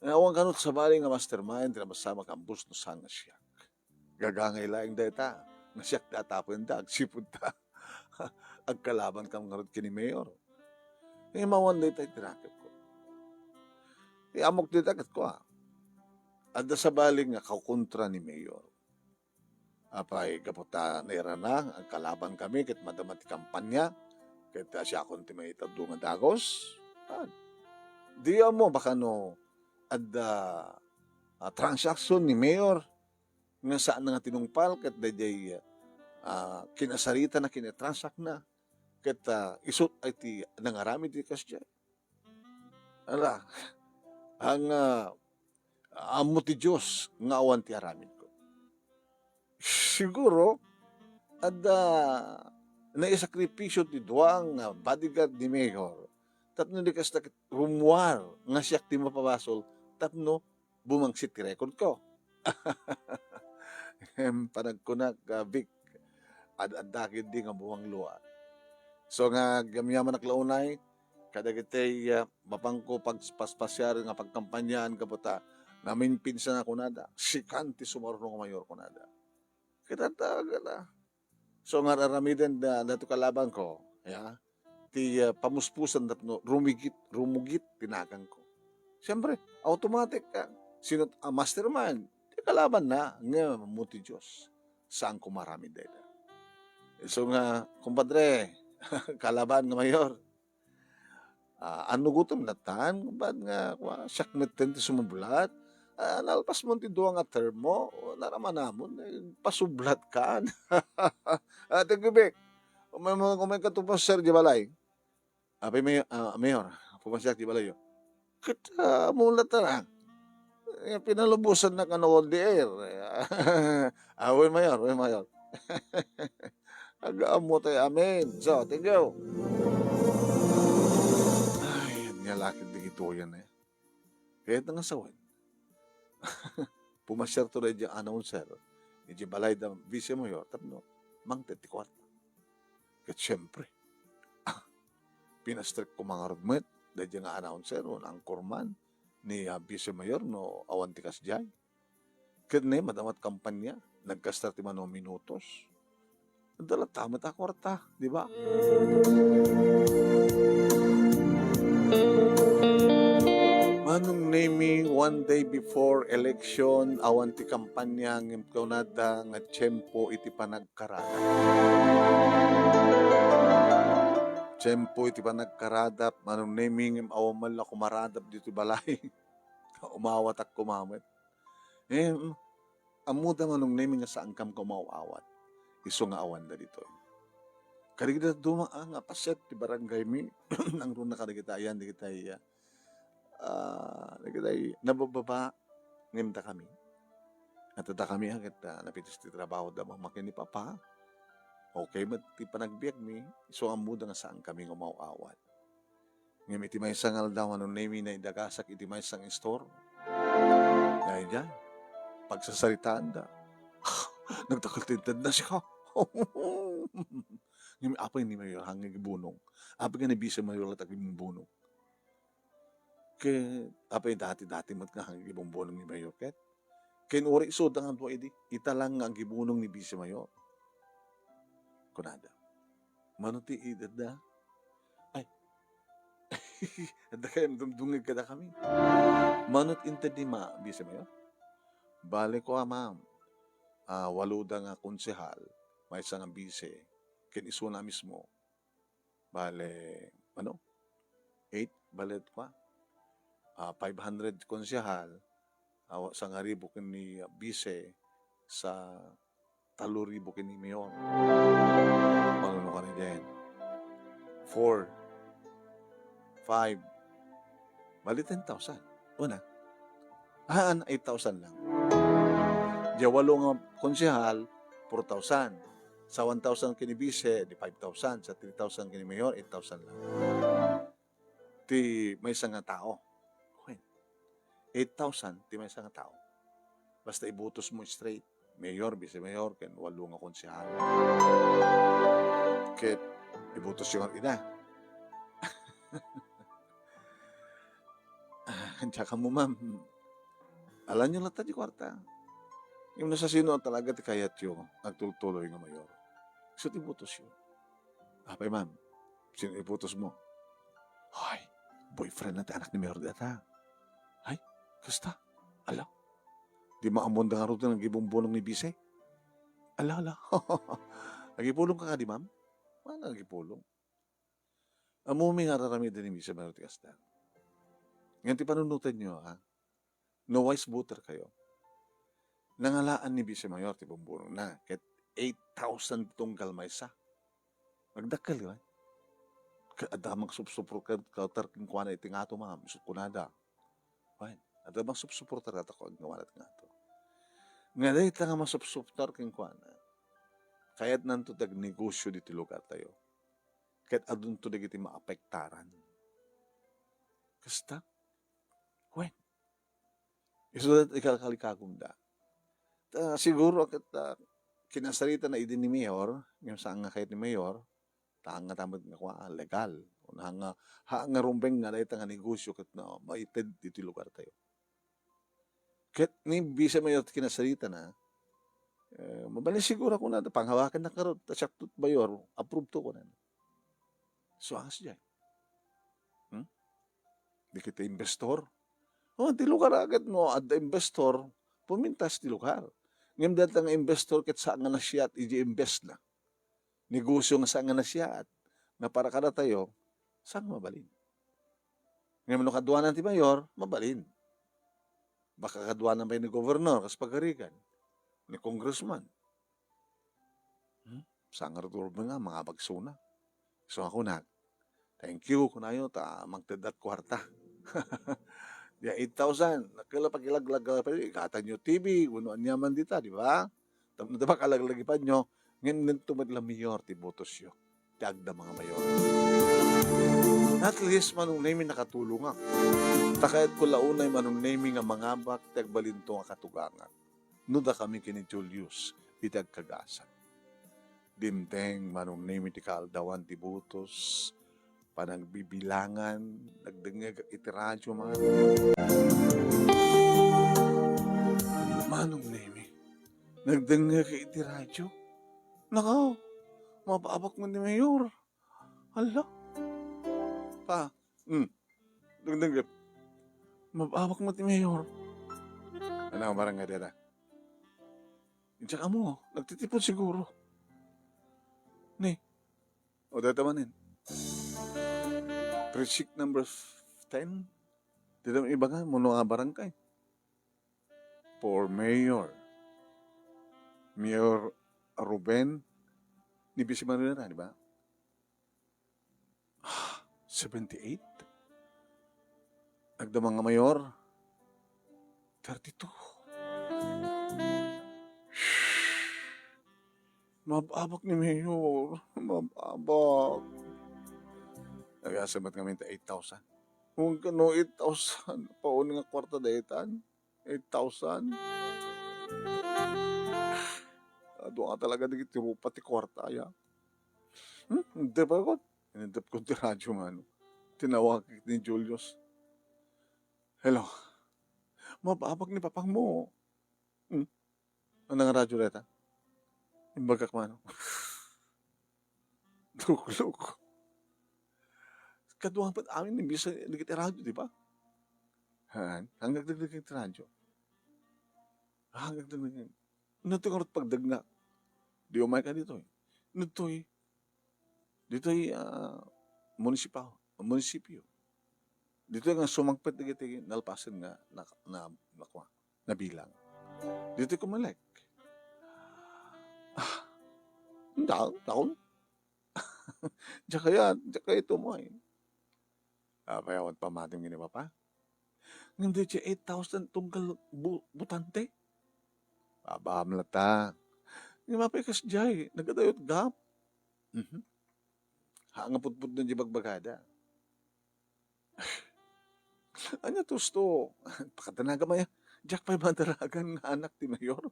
Awang kanot sa bali nga mastermind na masama kambus no sang siya. Gagangay laing data. Nga siya tatapon da, agsipod ta. Agkalaban kam ngarot kini Mayor. Mawan data itinakip ko. Amok dita kat ko Ada sa bali nga kaukontra ni Mayor. Apay kaputa naira na, ang kalaban kami, kit madamati kampanya, kit siya akong may itado nga dagos. Di mo baka no, ada transaction ni Mayor, nga saan nga tinungpal, kit dayay kinasarita na kinetransak na, kit isot ay ti nangarami di kasya. Ala, ang amo ti Diyos nga awan ti aramid ko. Siguro, ada naisakripisyo ti duwang bodyguard ni Mayor. Tapno di kas rumwar nga siyak ti mapabasol. Tapno bumangsit ti record ko. Panagkunak, Vic, ad-adakid di nga buwang luwa. So nga gamyaman naklaunay, kada kitay mapangko pagpaspasyar nga pagkampanyaan kaputa, namin pinsan ako nada, si Kanti sumarunong mayor ko nada. Kita na. So nga raramiden na dato kalaban ko, ti pamuspusan no, rumugit tinagang ko. Siyempre, automatic sino mastermind, ti kalaban na nga muti Diyos. Saan ko marami dahil. So nga, kumpadre, kalaban nga mayor, ano gutom na tan, ba't nga, siyak metten ti sumubulat, nalpas mo ti duwa nga term mo, naraman namon, pasublat ka. Thank you, Vic. Kumay katupos, Sir Gibalay. Mayor, pumasyak Gibalay. Kita, mulat na. Pinalubusan na ka na on the air. Uy, Mayor. Agaam mo tayo, amen. So, thank you. Ay, yan lakit di ito yan Kahit nga sawan. Pumasyar to rin yung announcer. Hindi balay da Vice Mayor. Tapno, mang 34. Kat syempre, pinastrek ko mga rudmet. Dahil yung announcer, ang korman ni Vice Mayor, no, awantikas dyan. Kat na madamat kampanya. Nagkastart man no minutos. Dala tamat akwarta, di ba? Manong naming one day before election, awan ti kampanya ng kaunada nga tiyempo iti panagkarada. Tiyempo iti panagkarada, manong naming awamal na kumaradap dito balay. Umawat at kumamit. Amuda manong naming nga saan kam kumawawat. Iso nga awan da dito. Karigda dumaan nga paset ti barangay mi. Nang runa karigitayan, di kita nabababa ngimta kami. At ita kami hanggat napitis ti trabaho da mamakin ni Papa. Okay, ti panagbiag mi. Iso amuda nga saan kami umawawat. Ngim iti may sangal daw anong name na idagasak iti may sang store. Dahil dyan, pagsasalitaan da. Nagtakaltintad na siya. Ngim apay ni Mayor hanggang ibunong. Apay nga ni Vice Mayor at aging bunong. Kaya apay dati-dati mat nga hanggang ibong bunong ni Mayor. Kaya kinuri so dangan po ita lang ang gibunong ni Vice Mayor. Kunada. Manuti edad da. Ay. Ada kayo dumdungig kada kami. Manut intad ni Vice Mayor. Bale ko ma'am. Waluda nga konsehal, may isang ambise, kiniso na mismo, bale, 8, balet pa, 500 konsehal, sa nga ribo ni bise, sa 3,000 ni Mayor. Paano ka na dyan? 4, 5, bali 10,000. Una, 8,000 lang. Di 8 nga konsehal, 4,000. Sa 1,000 kini bise, di 5,000. Sa 3,000 kini mayor, 8,000 lang. Ti may isa nga tao. Okay. 8,000 ti may isa nga tao. Basta ibutos mo straight. Mayor, vice-mayor, ken 8 nga konsehal. Ket ibutos yung ina. Tsaka mo, ma'am, alam nyo lang di kwarta. Yung nasa sino talaga ti kayat yung nagtutuloy nga mayor. So, ibutos yun. Apay, ma'am, sino ibutos mo? Ay, boyfriend na ti anak ni mayor data. Ay, kasta? Ala, di maamon da nga rin ng gibumbunong ni Bise. Ala. Nagipulong ka di, ma'am? Wala nagipulong. Amumi nga rarami din ni Bise mayor ti kasta. Ngayon ti panunutan nyo, ha? No wise voter kayo. Nangalaan ni Vice Mayor ti bumbunong na. Ket 8,000 tunggal maysa. Nagdakkel ka. Ada magsupsupor ka kautar king kuana iti nga to, ma'am. Kunada. Fine. Ada magsupsuportar ka ako agnawalat nga to. Nga dahil nga masupsuptar king kuana. Kaya't nanto tag negosyo diti lugar tayo. Kaya't adun to dagiti maapektaran. Kasta? When? Isulat ikalkalikagum da. Siguro kat kinasarita na idin ni Mayor, yung saan nga kahit ni Mayor, taang nga tamad nga kwa, legal. Nga rumbeng nga dahil nga negosyo kat na maited dito lugar tayo. Kat ni Bisa Mayor kinasarita na, mabalik siguro ako na, panghawakan na karot, tasyaktot Mayor, approve to ko na. So, angas dyan. Di kita investor. Di lugar agad no, ada investor, pumintas di lugar. Ngayon dati nga investor ket saan nga nasiyat, i-invest na. Negosyo nga saan nga nasiyat, na para kada tayo, saan mabalin? Ngayon no kadwanan ti mayor, mabalin. Baka kadwanan pa ni gobernador, kas pagarigan, ni congressman. Saan nga rin nga, mga bagsuna. So ako na, thank you, kunayo, magtadat kwarta. Ya 8,000, nakila pagilaglag pa rin, ikatan nyo TV, unuan yaman dita, di ba? Tapos na ba kalaglagi pa nyo, ngayon nito madla mayor, ti botos yun, ti agda mga mayor. At least, manong name nakatulong ako. Takayat ko launay manong name nga mga bak, ti agbalinto nga katugangan. Nuda kami kini Julius, iti agkagasan. Dimteng manong name ti kaaldawan ti botos, panagbibilangan, nagdengeg iti radyo man. Manong nemi, nagdengeg iti radyo. Nakaw, mababak mo ni Mayor. Hala. Pa, nagdengeg. Mababak mo ni Mayor. Ano, marang nga dada. Tsaka mo, nagtitipon siguro. Ni, o datamanin. Precinct number 10. Di naman iba nga, muna nga barangay. For Mayor. Mayor Ruben ni Bisi Marinera, di ba? 78? Agda mga mayor, 32. Mababak ni Mayor. Mababak. Nag-asabat kami 8,000. Kung kano 8,000, pauni nga kwarta dahitan. 8,000. Doon ka talaga di tirupa ti kwarta ya. Hindi pa ko. Inintap ko ti radyo man. Tinawag ni Julius. Hello. Mababag ni papang mo. Ano nga radyo reta? Imbagak man. Luk. Kaduang pat amin ni bisa nagiti radyo, di ba? Hanggang dagdag ti radyo. Hanggang dagdag. Natingarot pagdagna. Di umay ka dito eh. Dito'y munisipyo. Dito nga sumangpet dagiti nalpasan nga na bilang. Dito kumalek. Taon. Diyan kaya ito mo eh. Payawan pa mating gini pa. Hindi siya 8,000 tunggal butante. Babam lata. Nga mapikas jay. Nagadayot gap. Mhm. Nga putput na di bagbagada. Anya tusto. Pakatanaga maya. Jack pa madaragan nga anak ti Mayor.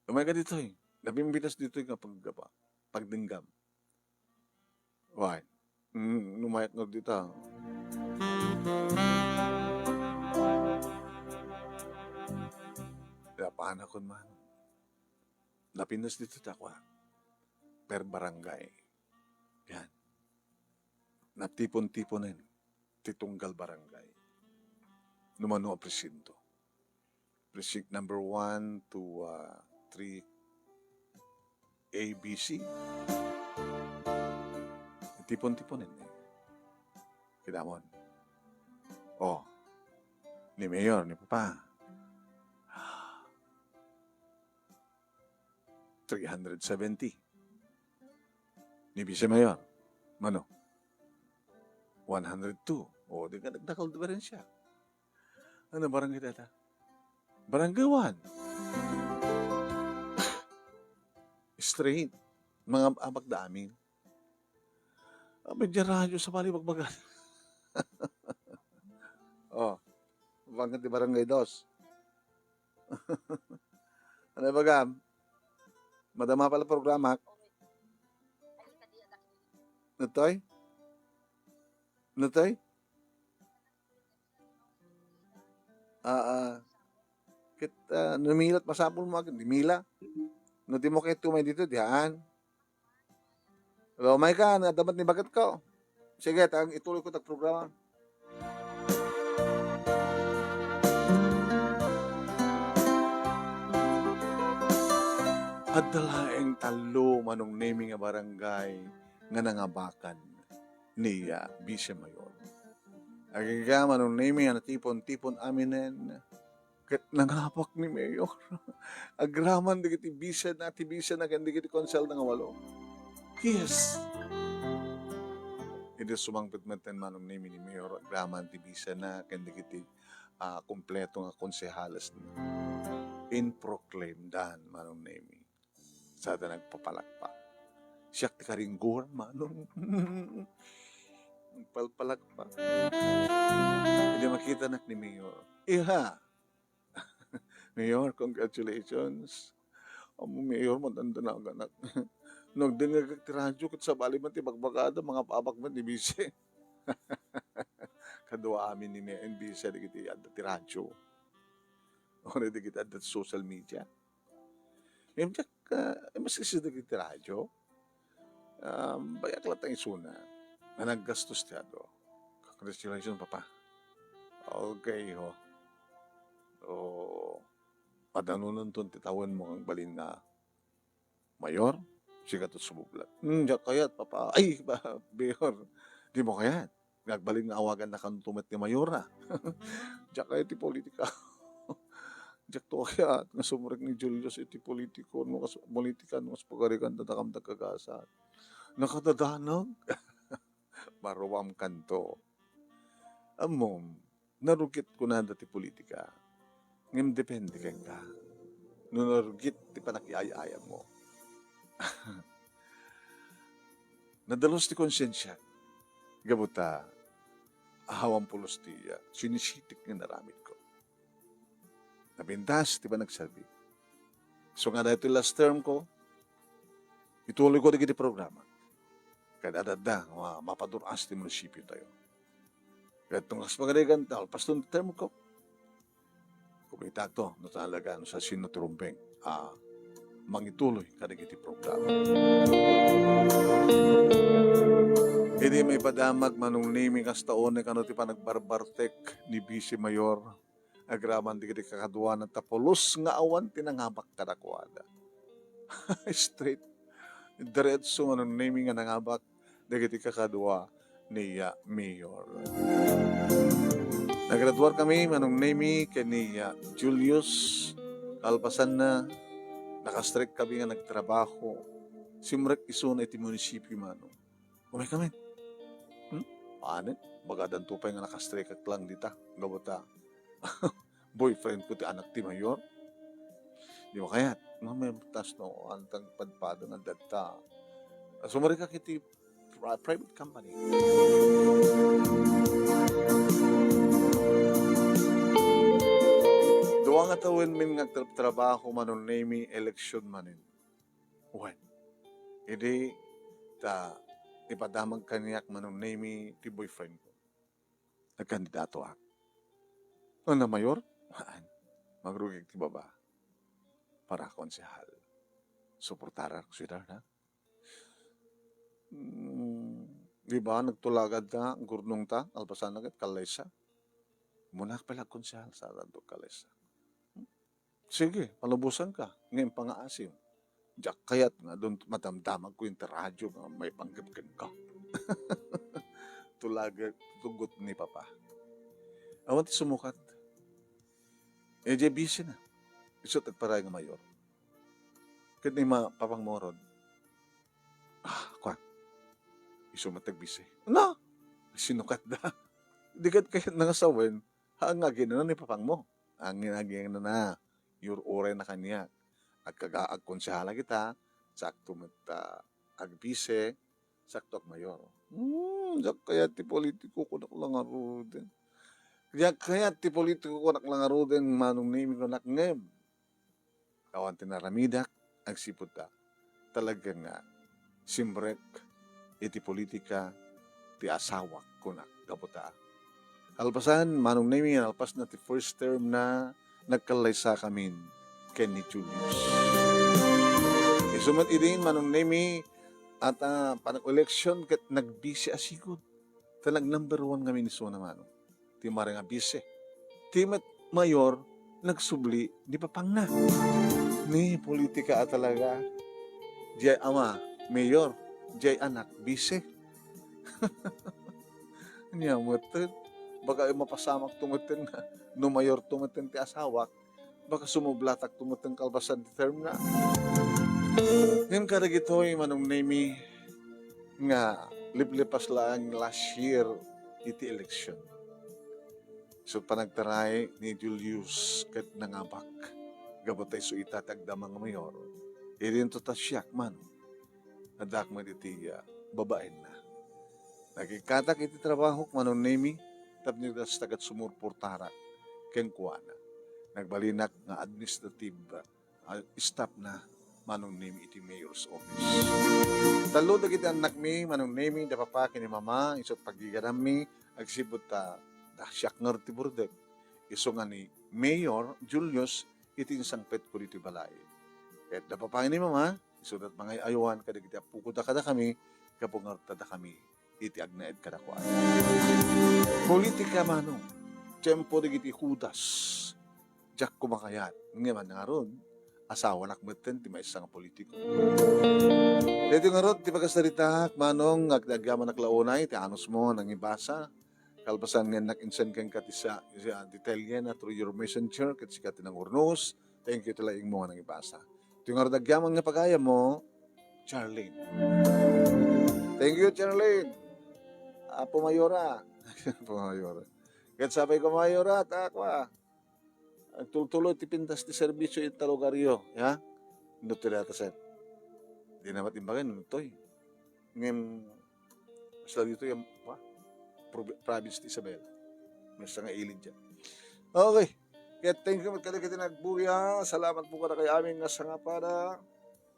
Umay ka dito eh. Nabimbitas dito nga pagdinggam. Why? Numayat na dito. Dapahan ako man. Napinas dito takwa. Per barangay. Yan. Natipon-tiponin. Titunggal barangay. Numano ang presinto. Precinct number 1 to 3 ABC. Tipon-tiponin eh. Kinamon. Oh, ni Mayor, ni Papa. 370. Ni Vice Mayor. Mano? 102. O, di ka nagdakal ba rin siya? Ano barangay data? Barangay 1. Straight. Mga amak da amin. Medyo radyo sa bali magbagal. Oh, bangkat di barangay 2. Ano ba madama pala programa. Natoy? Natoy? Kita numilat masapul mo agad. Di mila. No di mo kayo tumay dito, diyan. Romay ka, nadamat ni bagat ko. Sige, ituloy ko programa. At dalaeng talo manong naming nga barangay nga nangabakan ni Vice Mayor. Agiga manong naming nga natipon-tipon aminen ket nangapak ni Mayor. Agraman di kiti Vice na kandi kiti konsel nga walo. Yes. Ito sumangpit meten manong naming ni Mayor. Agraman ti Vice na kandi kiti kompleto nga konsehalas ni. In proclaim dan manong naming. Sada nagpapalakpak. Siya ti karinggur, manong. Palpalakpak. Hindi makita nak ni Mayor. Iha! Mayor, congratulations. Amo Mayor, matanda na ang anak. Nagdingag ti radyo kat sa bali man ti bagbagada, mga babak man ti Bise. Kadua amin ni Mayor and Bise, di kiti adda ti radyo. O di kiti adda ti social media. Emjak, mas kisida kiti radyo. Bayak latang isuna. Na naggastos tiyado. Congratulations, Papa. Okay, ho. O, padanunan ton titawan mo ang balin na Mayor, siya to sumublat. Diyak kayat, Papa. Ay, Mayor, di mo kayat. Nagbalin nga awagan na kantumat ni Mayor na. Diyak kayat ti politika. Diyak to kayat. Nga sumurik ni Julius iti politiko. Politika, nung pagarikan tatakam kagasa. Nakadadanag. Maruwam kanto. Amom, narugit ko na dati politika. Ngem depende kang ka. No narugit, di pa nakiayayam mo. Nadalos ti konsensya. Gabuta, ahawang pulos ti sinisitik ng naramit ko. Nabindas, di ba nagsabi? So nga dahil last term ko, ituloy ko di programa. Kaya adada, mapaduras ti munisipyo tayo. Kaya itong kaspagaligan, talpas itong term ko. Kumita to, no talaga, no sa sinuturumpeng, mangituloy kadigiti programa. Hindi may padamag manong naming kastaon kano ti panagbarbartek ni Vice Mayor agraman di kiti kakadwa ng tapolos nga awan tinangabak kadakwada. Straight. Diretso manong naming nga nangabak di kiti kakadwa ni Mayor. Nagraduar kami manong naming kani Julius kalpasan na nakastrike kami nga nagtrabaho. Simrek iso na iti munisipyo manong. Umay kami. Paano? Baga dan tupay nga nakastrikak lang dita. Gabota. Boyfriend ko ti anak ti mayor. Di ba kaya? Mamay tas no, antang padpado ng data. Sumari ka kiti private company. Duwa nga tawin min nga trabaho manon name election manin. When? Hindi ta ipadamag kaniyak manon name ti boyfriend ko. Nagkandidato ako. Ano na mayor? Magrugig ti baba. Para konsehal. Suportara ko sila na. Di ba, nagtulagad na, gurnong ta, alpasan agad, kalaysa. Muna pala konsehal sa ato kalaysa. Sige, palubusan ka. Ngayon pang-aasim. Diyak kayat nga doon matamdamag ko yung radyo nga may panggapkan ka. Tulaga, tugot ni Papa. Awan ti sumukat. busy na. Isot at paray nga mayor. Kaya ni papang morod. Kwan. Iso matagbisi. Ano? Sinukat na. Di kat kaya nangasawin. Ang agin na ni papang mo. Ang ginagin na your oray na kanya. At kagaag-konsehala kita. Sakto mata agbise. Sakto ak mayor. Kaya ti politiko ko naklang aruden. Kaya ti politiko ko naklang aruden. Manong name ko nakngem. Kawan tinaramidak. Agsipot ta. Talaga nga. Simbrek. Iti politika. Ti asawak ko na. Kaputa. Alpasan. Manong name alpas na ti first term na nagkalaysa kami ken ni Julius. Isumat idin manong name at panag-election ket nagbisi asigod. Talag number 1 kami ni Sona manong. Ti mare nga bise. Ti mayor nagsubli di papang na. Ni politika talaga. Jay ama, mayor, jay anak, bise. Niya mutin. Baka mapasamak tumutin na no mayor tumutin ti asawak. Baka sumublatak tumutin kalbasan ti term na. Ngayon karagitoy manong name nga liplipas lang last year iti election. So panagtaray ni Julius ket nangabak. Gabotay so itatagdamang mayor. Irin to tasyak man. Nadak mo iti babaen na. Nagikatak iti trabaho manong name tapos das tagat sumurportara ken kuana. Nagbalinak nga administrative staff na manong name iti mayor's office. Talo dagiti anak mi manong name da papa kini mama isot paggiganam mi agsibot ta dasyak ngerti burdek. Iso nga ni Mayor Julius iti sangpet ko dito balay. Ket da papa ni mama isot at mga ayuhan kadagiti apuko da kada kami kapungarta da kami iti agnaed kada kuan. Politika manong tempo dagiti Judas. Jak kumakayat. Ngayon nga ron, asawa nakmeten, ti may isang politiko. Dito nga ron, ti pagkasaritak, manong, agdagyaman naklaunay, ti anos mo, nang ibasa, kalpasan nga nakinsen kang katisa, detail yan na through your messenger, kat sikat ng urnos, thank you talaing mo nang ibasa. Ito nga agdagyaman nga pagaya mo, Charlene. Thank you, Charlene. Pumayora. Pumayora. Kat sabay ko, Mayora, takwa. Tuloy ti pintas ti serbisyo iti lugaryo, ya? Ino ti data set. Di na matimbagan, ito'y. Ngayon, basta dito yung province ti Isabela. May nga ilid dyan. Okay. Kaya thank you, magkali kita nagbuya. Salamat po ka na kay aming nga sanga para